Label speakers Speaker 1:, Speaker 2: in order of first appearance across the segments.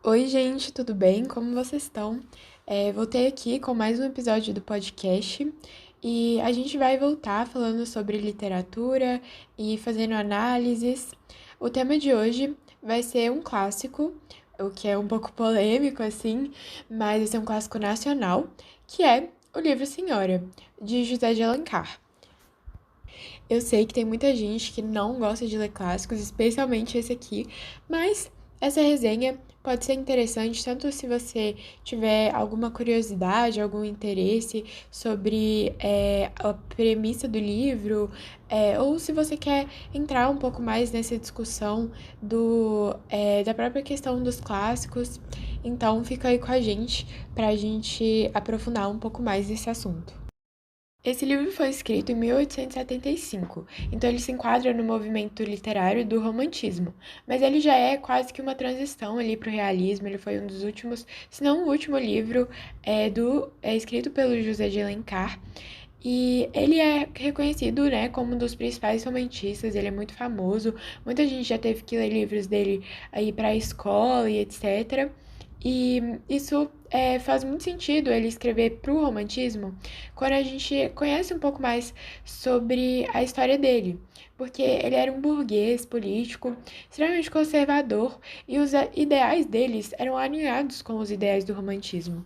Speaker 1: Oi, gente, tudo bem? Como vocês estão? Voltei aqui com mais um episódio do podcast e a gente vai voltar falando sobre literatura e fazendo análises. O tema de hoje vai ser um clássico, o que é um pouco polêmico assim, mas vai ser um clássico nacional, que é o livro Senhora, de José de Alencar. Eu sei que tem muita gente que não gosta de ler clássicos, especialmente esse aqui, mas essa resenha pode ser interessante tanto se você tiver alguma curiosidade, algum interesse sobre a premissa do livro, ou se você quer entrar um pouco mais nessa discussão da própria questão dos clássicos. Então, fica aí com a gente para a gente aprofundar um pouco mais esse assunto. Esse livro foi escrito em 1875, então ele se enquadra no movimento literário do romantismo, mas ele já é quase que uma transição ali para o realismo. Ele foi um dos últimos, se não o último livro escrito pelo José de Alencar. E ele é reconhecido, né, como um dos principais romantistas. Ele é muito famoso, muita gente já teve que ler livros dele aí para a escola e etc. E isso faz muito sentido ele escrever para o romantismo quando a gente conhece um pouco mais sobre a história dele. Porque ele era um burguês político extremamente conservador e os ideais deles eram alinhados com os ideais do romantismo.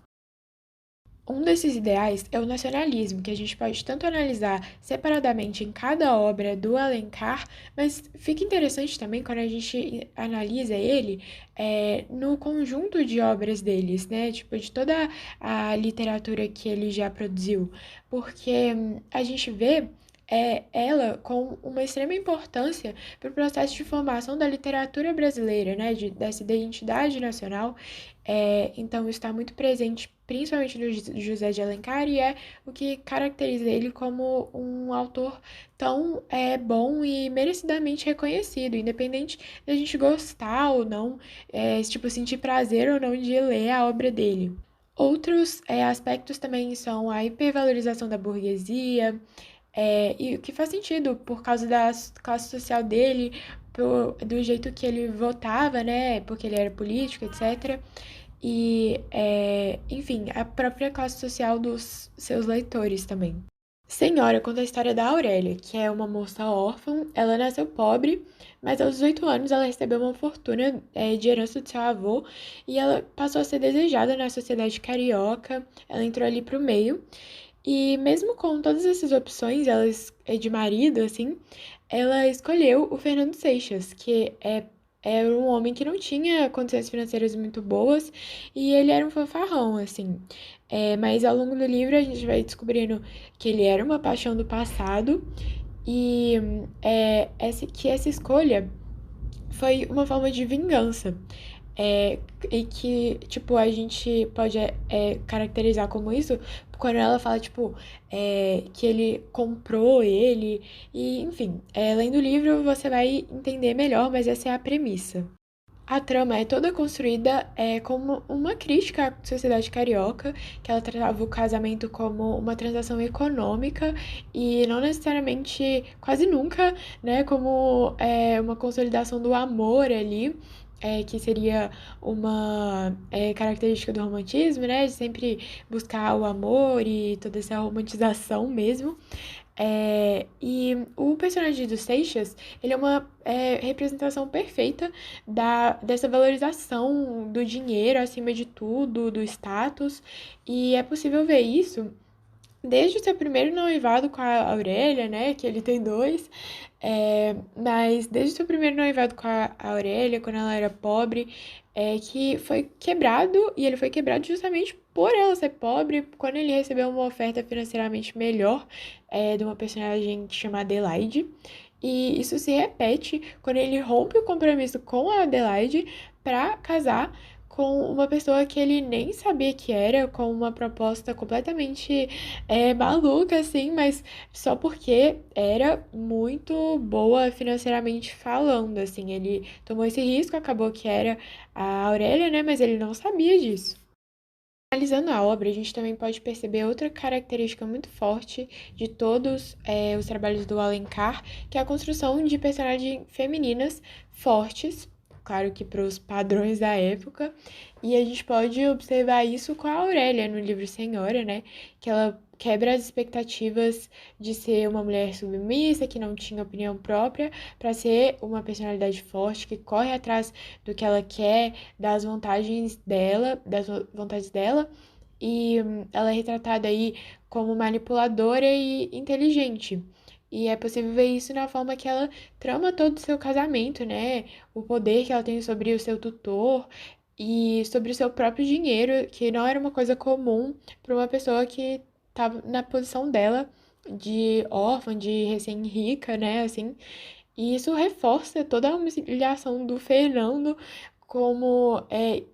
Speaker 1: Um desses ideais é o nacionalismo, que a gente pode tanto analisar separadamente em cada obra do Alencar, mas fica interessante também quando a gente analisa ele no conjunto de obras deles, né? Tipo, de toda a literatura que ele já produziu, porque a gente vê ela com uma extrema importância para o processo de formação da literatura brasileira, né? Dessa identidade nacional. Então, está muito presente, principalmente no José de Alencar, e é o que caracteriza ele como um autor tão bom e merecidamente reconhecido, independente da gente gostar ou não, tipo, sentir prazer ou não de ler a obra dele. Outros aspectos também são a hipervalorização da burguesia, e o que faz sentido por causa da classe social dele, do jeito que ele votava, né? Porque ele era político, etc. E, enfim, a própria classe social dos seus leitores também. Senhora conta a história da Aurélia, que é uma moça órfã. Ela nasceu pobre, mas aos 18 anos ela recebeu uma fortuna, de herança do seu avô e ela passou a ser desejada na sociedade carioca. Ela entrou ali pro meio. E mesmo com todas essas opções, de marido, assim, ela escolheu o Fernando Seixas, era um homem que não tinha condições financeiras muito boas e ele era um fanfarrão, assim. Mas ao longo do livro a gente vai descobrindo que ele era uma paixão do passado e que essa escolha foi uma forma de vingança. E que, tipo, a gente pode caracterizar como isso quando ela fala, tipo, que ele comprou ele, e, enfim, lendo o livro você vai entender melhor, mas essa é a premissa. A trama é toda construída como uma crítica à sociedade carioca, que ela tratava o casamento como uma transação econômica e não necessariamente, quase nunca, né, como uma consolidação do amor ali, que seria uma característica do romantismo, né, de sempre buscar o amor e toda essa romantização mesmo. E o personagem do Seixas, ele é uma representação perfeita dessa valorização do dinheiro acima de tudo, do status, e é possível ver isso desde o seu primeiro noivado com a Aurélia, né, que ele tem dois, mas desde o seu primeiro noivado com a Aurélia, quando ela era pobre, que foi quebrado, e ele foi quebrado justamente por ela ser pobre, quando ele recebeu uma oferta financeiramente melhor, de uma personagem chamada Adelaide, e isso se repete quando ele rompe o compromisso com a Adelaide para casar com uma pessoa que ele nem sabia que era, com uma proposta completamente maluca, assim, mas só porque era muito boa financeiramente falando, assim. Ele tomou esse risco, acabou que era a Aurélia, né? Mas ele não sabia disso. Analisando a obra, a gente também pode perceber outra característica muito forte de todos os trabalhos do Alencar, que é a construção de personagens femininas fortes claro que para os padrões da época, e a gente pode observar isso com a Aurélia no livro Senhora, né? Que ela quebra as expectativas de ser uma mulher submissa, que não tinha opinião própria, para ser uma personalidade forte, que corre atrás do que ela quer, das vontades dela, e ela é retratada aí como manipuladora e inteligente. E é possível ver isso na forma que ela trama todo o seu casamento, né? O poder que ela tem sobre o seu tutor e sobre o seu próprio dinheiro, que não era uma coisa comum para uma pessoa que estava na posição dela de órfã, de recém-rica, né? Assim, e isso reforça toda a humilhação do Fernando,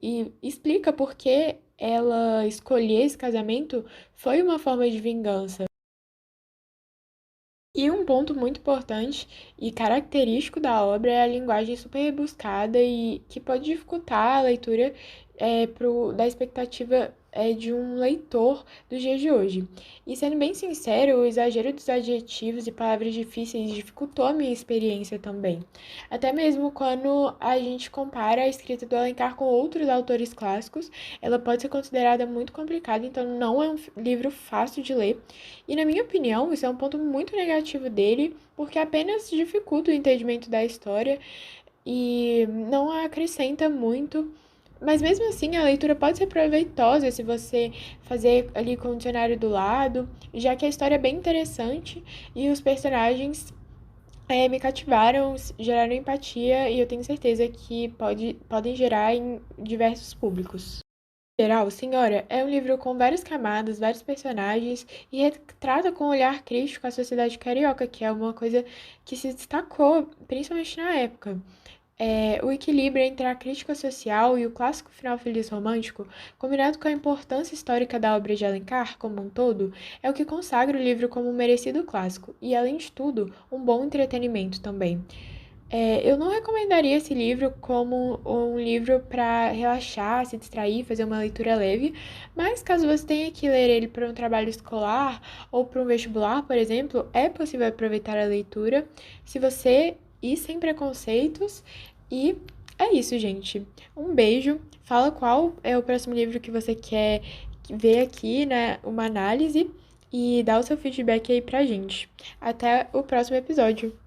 Speaker 1: e explica por que ela escolher esse casamento foi uma forma de vingança. E um ponto muito importante e característico da obra é a linguagem super rebuscada e que pode dificultar a leitura da expectativa de um leitor dos dias de hoje. E sendo bem sincero, o exagero dos adjetivos e palavras difíceis dificultou a minha experiência também. Até mesmo quando a gente compara a escrita do Alencar com outros autores clássicos, ela pode ser considerada muito complicada, então não é um livro fácil de ler. E na minha opinião, isso é um ponto muito negativo dele, porque apenas dificulta o entendimento da história e não acrescenta muito. Mas mesmo assim, a leitura pode ser proveitosa se você fazer ali com o dicionário do lado, já que a história é bem interessante e os personagens me cativaram, geraram empatia e eu tenho certeza que podem gerar em diversos públicos. Geral, Senhora, é um livro com várias camadas, vários personagens e retrata com um olhar crítico a sociedade carioca, que é uma coisa que se destacou, principalmente na época. O equilíbrio entre a crítica social e o clássico final feliz romântico, combinado com a importância histórica da obra de Alencar como um todo, é o que consagra o livro como um merecido clássico e, além de tudo, um bom entretenimento também. Eu não recomendaria esse livro como um livro para relaxar, se distrair, fazer uma leitura leve, mas caso você tenha que ler ele para um trabalho escolar ou para um vestibular, por exemplo, é possível aproveitar a leitura se você ir sem preconceitos. E é isso, gente. Um beijo. Fala qual é o próximo livro que você quer ver aqui, né? Uma análise e dá o seu feedback aí pra gente. Até o próximo episódio.